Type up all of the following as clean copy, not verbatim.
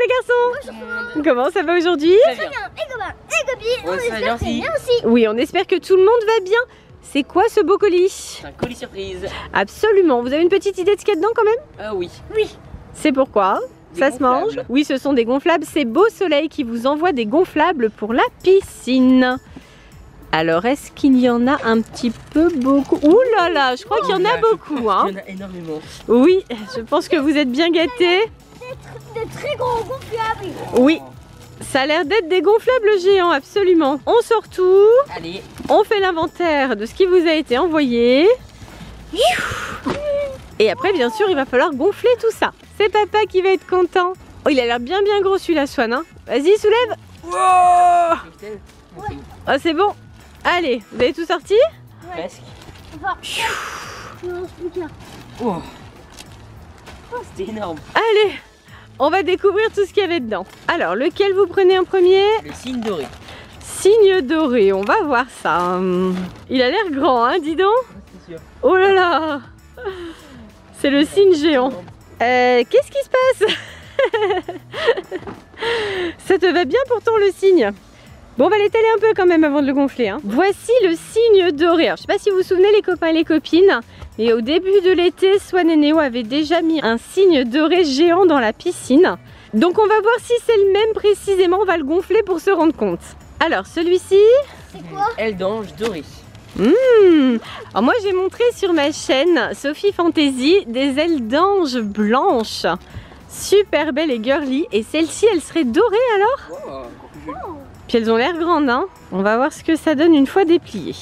les garçons. Comment ça va aujourd'hui? Très bien. Et Gobin, et Gobi, on espère que c'est bien aussi. Oui, on espère que tout le monde va bien. C'est quoi ce beau colis? C'est un colis surprise. Absolument. Vous avez une petite idée de ce qu'il y a dedans quand même? Ah oui. Oui. C'est pourquoi? Des Ça se mange? gonflables. Oui, ce sont des gonflables. C'est Beau Soleil qui vous envoie des gonflables pour la piscine. Alors, est-ce qu'il y en a un petit peu beaucoup? Ouh là là, je crois qu'il y en a beaucoup. Hein. Il y en a énormément. Oui, je pense que vous êtes bien gâtés. De très gros gonflables. Oui, ça a l'air d'être des gonflables géants, absolument. On sort tout. Allez. On fait l'inventaire de ce qui vous a été envoyé. Et après, bien sûr, il va falloir gonfler tout ça. C'est papa qui va être content. Oh, il a l'air bien gros celui-là, Swan. Hein. Vas-y, soulève. Wow. Oh, c'est bon. Allez, vous avez tout sorti? Presque. Enfin, non, c'est plus qu'un. Oh. Oh, c'était énorme. Allez, on va découvrir tout ce qu'il y avait dedans. Alors, lequel vous prenez en premier? Le signe doré. Signe doré, on va voir ça. Il a l'air grand, hein, dis donc. C'est sûr. Oh là là. C'est le signe géant. Qu'est-ce qui se passe? Ça te va bien pourtant le signe. Bon, on va l'étaler un peu quand même avant de le gonfler. Hein. Voici le signe doré. Alors, je sais pas si vous vous souvenez les copains et les copines, mais au début de l'été, Swan et Néo avaient déjà mis un signe doré géant dans la piscine. Donc on va voir si c'est le même précisément, on va le gonfler pour se rendre compte. Alors celui-ci... C'est quoi? Aile d'ange dorée. Alors moi j'ai montré sur ma chaîne Sophie Fantasy des ailes d'ange blanches. Super belle et girly. Et celle-ci elle serait dorée alors? Oh, encore plus joli. Puis elles ont l'air grandes, hein. On va voir ce que ça donne une fois dépliées.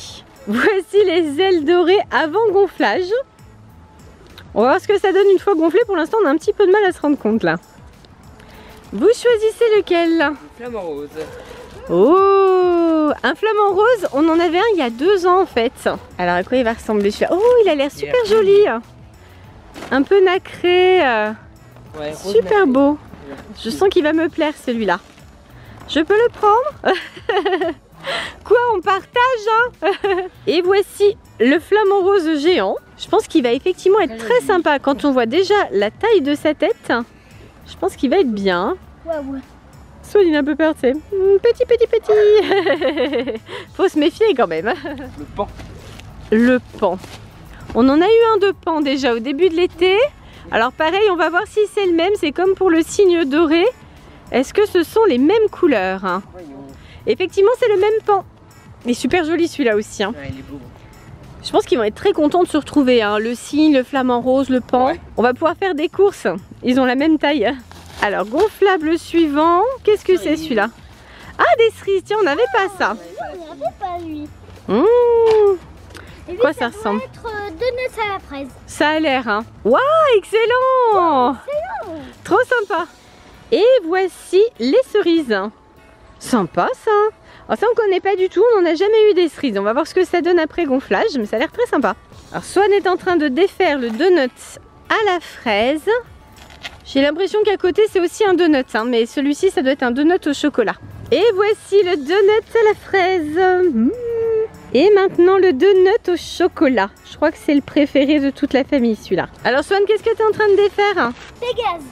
Voici les ailes dorées avant gonflage. On va voir ce que ça donne une fois gonflé. Pour l'instant on a un petit peu de mal à se rendre compte là. Vous choisissez lequel? Le flamant rose. Oh, un flamant rose, on en avait un il y a 2 ans en fait. Alors à quoi il va ressembler celui-là? Oh, il a l'air super joli. Un peu nacré. Ouais, rose Super nacré. beau. Je sens qu'il va me plaire celui-là. Je peux le prendre? Quoi, on partage hein? Et voici le flamant rose géant. Je pense qu'il va effectivement être très sympa. Quand on voit déjà la taille de sa tête, je pense qu'il va être bien. Ouais. Soit il a un peu peur, tu sais. Petit. Faut se méfier quand même. Le pan. Le pan. On en a eu un de pan déjà au début de l'été. Alors pareil, on va voir si c'est le même. C'est comme pour le signe doré. Est-ce que ce sont les mêmes couleurs hein? Voyons. Effectivement, c'est le même pan. Il est super joli celui-là aussi. Hein. Ouais, il est beau. Je pense qu'ils vont être très contents de se retrouver. Hein. Le cygne, le flamant rose, le pan. Ouais. On va pouvoir faire des courses. Ils ont la même taille. Alors, gonflable suivant. Qu'est-ce que c'est celui-là? Ah, des cerises. Tiens, on n'avait pas ça. On n'y avait pas lui. Et lui, Quoi ça ressemble? doit être donuts à la fraise. Ça a l'air, hein. Waouh, excellent. Trop sympa. Et voici les cerises. Sympa ça. Alors ça on connaît pas du tout, on n'en a jamais eu des cerises. On va voir ce que ça donne après gonflage, mais ça a l'air très sympa. Alors Swan est en train de défaire le donut à la fraise. J'ai l'impression qu'à côté c'est aussi un donut, hein, mais celui-ci ça doit être un donut au chocolat. Et voici le donut à la fraise. Et maintenant le donut au chocolat. Je crois que c'est le préféré de toute la famille celui-là. Alors Swan, qu'est-ce que tu es en train de défaire? Pégase.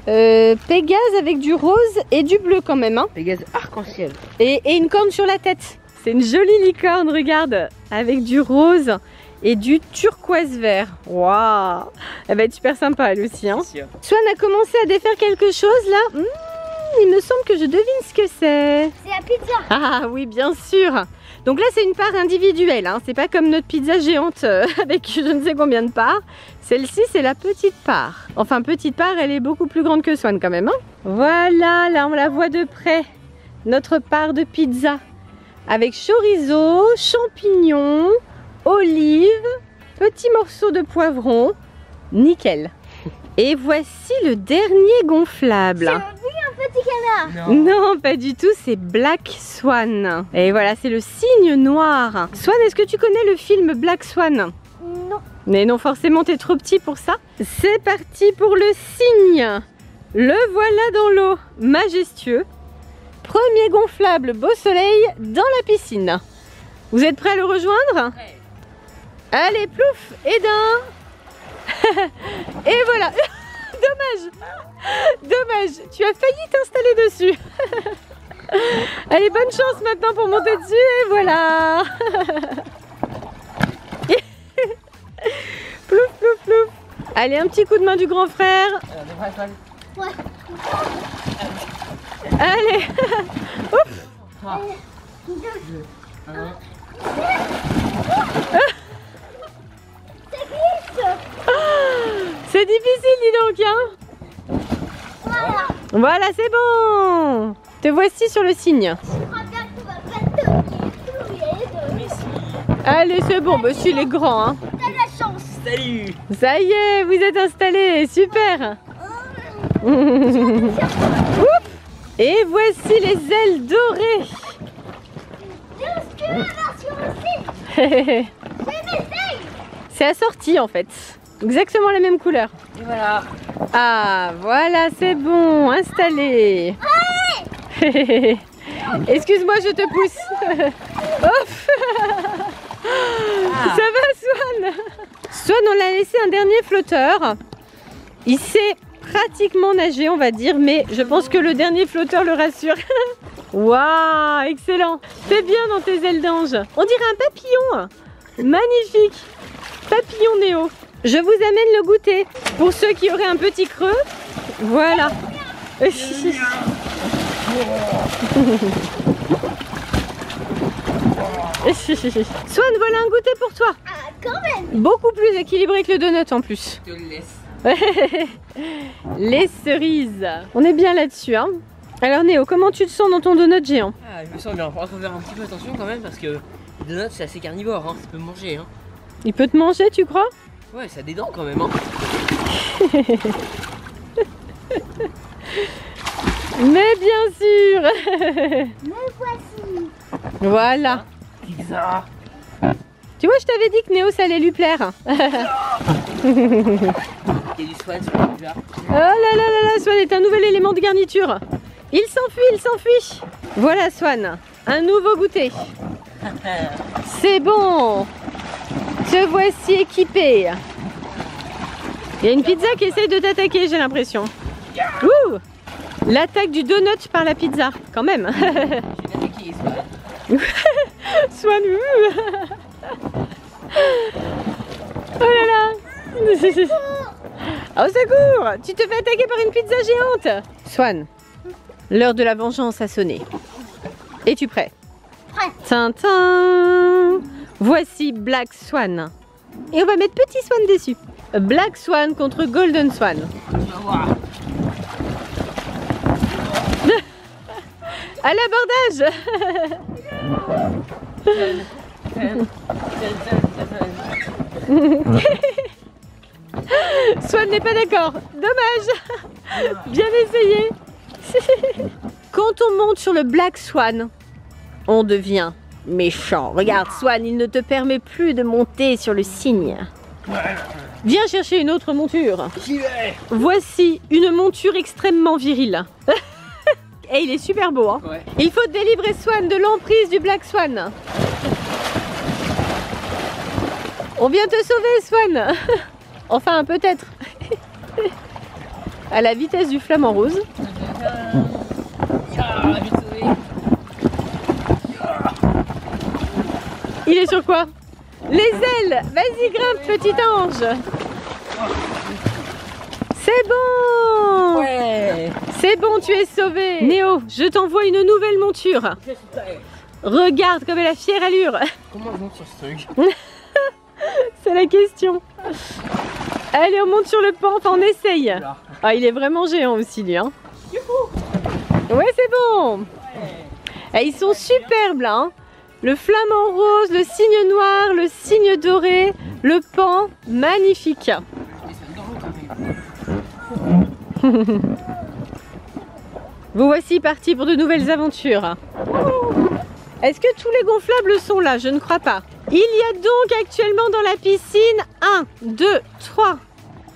Pégase avec du rose et du bleu quand même. Hein. Pégase arc-en-ciel. Et une corne sur la tête. C'est une jolie licorne, regarde. Avec du rose et du turquoise vert. Waouh! Elle va être super sympa elle aussi. Hein. Swan a commencé à défaire quelque chose là. Il me semble que je devine ce que c'est. C'est la pizza. Ah oui, bien sûr. Donc là c'est une part individuelle, hein. C'est pas comme notre pizza géante avec je ne sais combien de parts. Celle-ci c'est la petite part. Enfin petite part, elle est beaucoup plus grande que Swan quand même. Hein. Voilà, là on la voit de près. Notre part de pizza. Avec chorizo, champignons, olives, petits morceaux de poivron. Nickel. Et voici le dernier gonflable. Un petit canard. Non, pas du tout, c'est Black Swan. Et voilà, c'est le cygne noir. Swan, est-ce que tu connais le film Black Swan? Non. Mais non, forcément, t'es trop petit pour ça. C'est parti pour le cygne. Le voilà dans l'eau, majestueux. Premier gonflable Beau Soleil dans la piscine. Vous êtes prêts à le rejoindre? Ouais. Allez, plouf, et d'un. Et voilà. Dommage. Dommage, tu as failli t'installer dessus. Allez, bonne chance maintenant pour monter dessus et voilà. Plouf, plouf, plouf. Allez, un petit coup de main du grand frère. Ouais. Allez. Ouf. C'est difficile, dis donc, hein. Voilà. Voilà, c'est bon. Te voici sur le signe. Je crois bien que tu vas pas te Allez, c'est bon. Bah, si, il est grand, hein. T'as la chance. Salut. Ça y est, vous êtes installés. Super. Et voici les ailes dorées. Juste la version aussi. C'est assorti en fait. Exactement la même couleur. Et voilà. Ah, voilà, c'est bon. Installé. Excuse-moi, je te pousse. Ouf. Ça va, Swan? Swan, on l'a laissé un dernier flotteur. Il sait pratiquement nager, on va dire, mais je pense que le dernier flotteur le rassure. Waouh, excellent. T'es bien dans tes ailes d'ange. On dirait un papillon. Magnifique. Papillon Néo. Je vous amène le goûter. Pour ceux qui auraient un petit creux, voilà. Swan, voilà un goûter pour toi. Ah, quand même. Beaucoup plus équilibré que le donut en plus. Je te le laisse. Les cerises. On est bien là-dessus, hein. Alors Néo, comment tu te sens dans ton donut géant? Ah, je me sens bien. Il faudra faire un petit peu attention quand même parce que les donuts c'est assez carnivore, hein. Ça peut manger, hein. Il peut te manger, tu crois? Ouais, ça a des dents quand même, hein. Mais bien sûr. Me voici. Voilà. Pizza. Tu vois, je t'avais dit que Néo, ça allait lui plaire. Il y a du Swan sur la pizza. Oh là là là là, Swan est un nouvel élément de garniture. Il s'enfuit, il s'enfuit. Voilà Swan, un nouveau goûter. C'est bon. Te voici équipé. Il y a une pizza qui essaye de t'attaquer, j'ai l'impression. Ouh, l'attaque du donut par la pizza, quand même. J'ai attaqué Swan. Swan, oh là là. Au secours, tu te fais attaquer par une pizza géante. Swan, l'heure de la vengeance a sonné. Es-tu prêt? Prêt. Tintin. Voici Black Swan. Et on va mettre Petit Swan dessus. Black Swan contre Golden Swan. Tu vas voir. À l'abordage. Swan n'est pas d'accord. Dommage. Bien essayé. Quand on monte sur le Black Swan, on devient méchant. Regarde Swan, il ne te permet plus de monter sur le cygne. Viens chercher une autre monture. J'y vais. Voici une monture extrêmement virile. Et il est super beau, hein. Ouais. Il faut délivrer Swan de l'emprise du Black Swan. On vient te sauver, Swan. Enfin, peut-être. À la vitesse du flamant rose. Ah, vite sauvé. Il est sur quoi? Les ailes. Vas-y, grimpe, petit ange. C'est bon. Ouais. C'est bon, tu es sauvé. Néo, je t'envoie une nouvelle monture. Je suis prêt. Regarde comme elle a fière allure. Comment je monte sur ce truc? C'est la question. Allez, on monte sur le pan, enfin on essaye. Ah, il est vraiment géant aussi, lui. Hein. Ouais, c'est bon. Et ils sont superbes là. Hein. Le flamant rose, le cygne noir, le cygne doré, le pan, magnifique. Vous voici partis pour de nouvelles aventures. Est-ce que tous les gonflables sont là? Je ne crois pas. Il y a donc actuellement dans la piscine 1, 2, 3,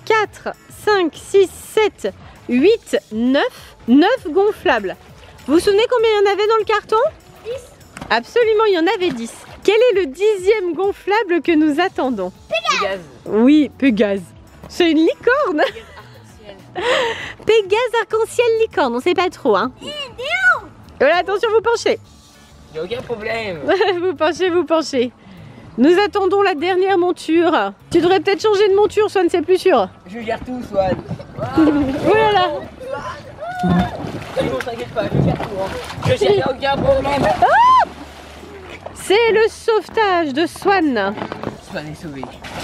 4, 5, 6, 7, 8, 9 gonflables. Vous vous souvenez combien il y en avait dans le carton? 10. Absolument, il y en avait 10. Quel est le 10e gonflable que nous attendons? Pégase. Oui, Pégase. C'est une licorne. Pégase, arc-en-ciel, licorne, on sait pas trop, hein. Voilà, attention, vous penchez. Y'a aucun problème. Vous penchez, vous penchez. Nous attendons la dernière monture. Tu devrais peut-être changer de monture, Swan, c'est plus sûr. Je gère tout, Swan. Oh là là. C'est bon, t'inquiète pas, je gère tout. Hein. Je gère, aucun problème. C'est le sauvetage de Swan. Swan est sauvé.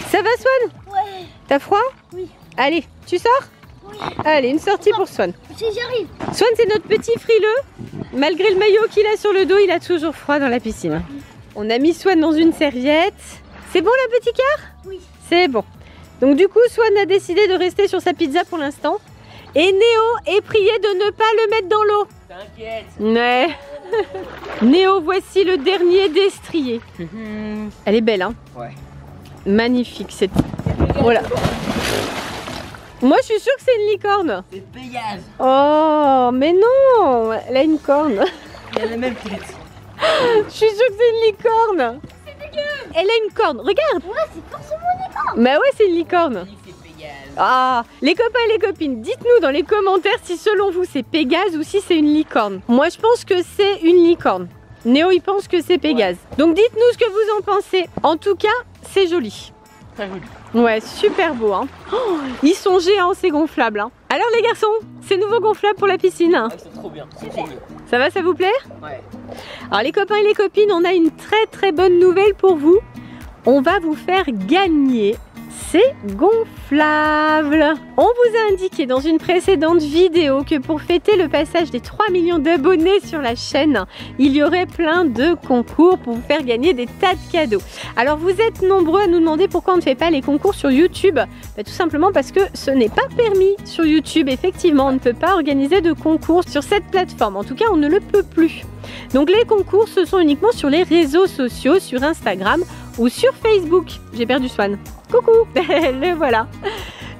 Ça va, Swan? Ouais. T'as froid? Oui. Allez, tu sors? Oui. Allez, une sortie pour Swan. Si j'arrive. Swan, c'est notre petit frileux. Malgré le maillot qu'il a sur le dos, il a toujours froid dans la piscine. On a mis Swan dans une serviette. C'est bon, le petit cœur? Oui. C'est bon. Donc du coup, Swan a décidé de rester sur sa pizza pour l'instant. Et Néo est prié de ne pas le mettre dans l'eau. T'inquiète. Ouais. Néo, voici le dernier destrier. Elle est belle, hein? Ouais. Magnifique, cette... Voilà. Moi, je suis sûre que c'est une licorne. C'est Pégase. Oh, mais non, elle a une corne. Il a la même tête. Je suis sûre que c'est une licorne. Elle a une corne, regarde. Ouais, c'est forcément une licorne. Bah ouais, c'est une licorne. C'est Pégase. Ah, les copains et les copines, dites-nous dans les commentaires si selon vous c'est Pégase ou si c'est une licorne. Moi, je pense que c'est une licorne. Néo, il pense que c'est Pégase. Donc dites-nous ce que vous en pensez. En tout cas, c'est joli. Très joli. Ouais, super beau, hein. Oh, ils sont géants, ces gonflables, hein. Alors les garçons, ces nouveaux gonflables pour la piscine, hein. Ah, ils sont trop bien. C'est génial. Ça va, ça vous plaît? Ouais. Alors les copains et les copines, on a une très bonne nouvelle pour vous. On va vous faire gagner ces gonflables. On vous a indiqué dans une précédente vidéo que pour fêter le passage des 3 millions d'abonnés sur la chaîne, il y aurait plein de concours pour vous faire gagner des tas de cadeaux. Alors vous êtes nombreux à nous demander pourquoi on ne fait pas les concours sur YouTube. Tout simplement parce que ce n'est pas permis sur YouTube. Effectivement, on ne peut pas organiser de concours sur cette plateforme. En tout cas, on ne le peut plus. Donc les concours, ce sont uniquement sur les réseaux sociaux, sur Instagram ou sur Facebook. J'ai perdu Swan. Coucou, le voilà.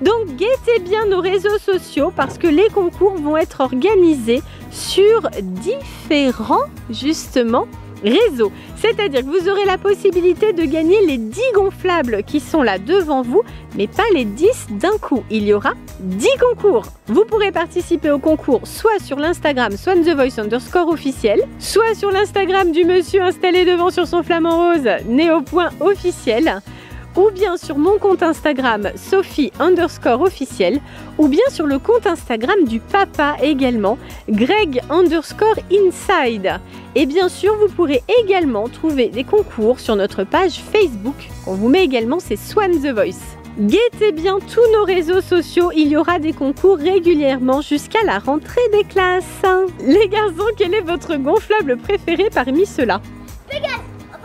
Donc guettez bien nos réseaux sociaux parce que les concours vont être organisés sur différents justement réseaux. C'est-à-dire que vous aurez la possibilité de gagner les 10 gonflables qui sont là devant vous, mais pas les 10 d'un coup. Il y aura 10 concours. Vous pourrez participer au concours soit sur l'Instagram swanthevoice_officiel, soit sur l'Instagram du monsieur installé devant sur son flamant rose, néo.officiel, ou bien sur mon compte Instagram Sophie_officiel, ou bien sur le compte Instagram du papa également, Greg_inside. Et bien sûr, vous pourrez également trouver des concours sur notre page Facebook. On vous met également, c'est Swan the Voice. Guettez bien tous nos réseaux sociaux, il y aura des concours régulièrement jusqu'à la rentrée des classes. Les garçons, quel est votre gonflable préféré parmi ceux-là? Pégase.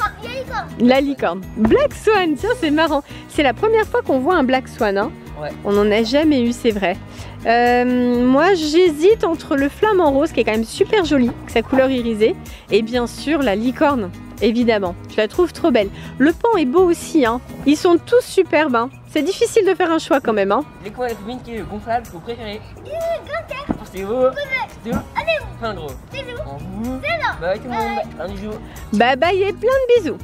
Enfin, il y a licorne. La licorne. Black Swan, tiens, c'est marrant. C'est la première fois qu'on voit un Black Swan, hein. Ouais. On n'en a jamais eu, c'est vrai. Moi, j'hésite entre le flamant rose, qui est quand même super joli, avec sa couleur irisée, et bien sûr la licorne, évidemment. Je la trouve trop belle. Le pan est beau aussi, hein. Ils sont tous superbes, hein. C'est difficile de faire un choix quand même, hein. Les quoi, la copine qui est le gonflable que vous préférez? C'est où? C'est où? Allez, Enfin gros. bisous. En vous. Bye tout le monde. Un bisou. Bye bye et plein de bisous.